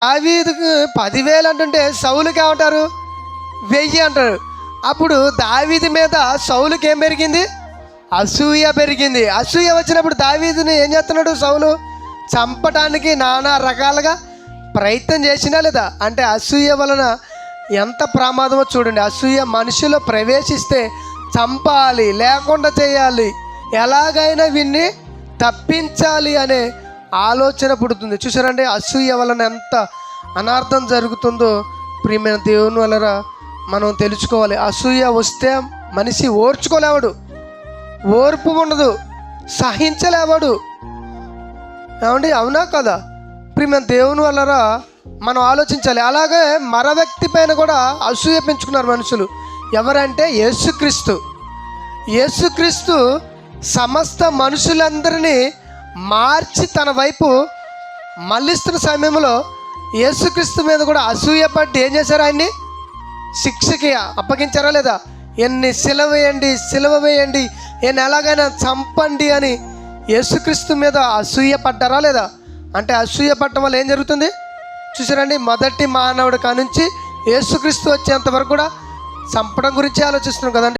దావీదుకు 10,000 అంటుంటే సౌలుకి ఏమంటారు? 1000 అంటారు. అప్పుడు దావీదు మీద సౌలుకి ఏం పెరిగింది? అసూయ పెరిగింది. అసూయ వచ్చినప్పుడు దావీదుని ఏం చేస్తున్నాడు? సౌలు చంపటానికి నానా రకాలుగా ప్రయత్నం చేసినా లేదా? అంటే అసూయ వలన ఎంత ప్రమాదమో చూడండి. అసూయ మనిషిలో ప్రవేశిస్తే చంపాలి, లేకుండా చేయాలి, ఎలాగైనా వీన్ని తప్పించాలి అనే ఆలోచన పుడుతుంది. చూసారండి అసూయ వలన ఎంత అనార్థం జరుగుతుందో ప్రియమైన దేవుని వలన మనం తెలుసుకోవాలి. అసూయ వస్తే మనిషి ఓర్చుకోలేవాడు, ఓర్పు ఉండదు, సహించలేవాడు. ఏమండి, అవునా కదా? ప్రియమైన దేవుని వలన మనం ఆలోచించాలి. అలాగే మర వ్యక్తి పైన కూడా అసూయ పెంచుకున్నారు మనుషులు. ఎవరంటే యేసుక్రీస్తు. యేసుక్రీస్తు సమస్త మనుషులందరినీ మార్చి తన వైపు మళ్ళిస్తున్న సమయంలో యేసుక్రీస్తు మీద కూడా అసూయ పట్టి ఏం చేశారు? ఆయన్ని శిక్షకి అప్పగించారా లేదా? ఎన్ని సిలువ వేయండి, ఎన్ని ఎలాగైనా చంపండి అని యేసుక్రీస్తు మీద అసూయ పడ్డారా లేదా? అంటే అసూయ పట్టడం వల్ల ఏం జరుగుతుంది చూసారండి? మొదటి మానవుడి కానుంచి యేసుక్రీస్తు వచ్చేంత వరకు కూడా చంపడం గురించి ఆలోచిస్తున్నాం కదండి.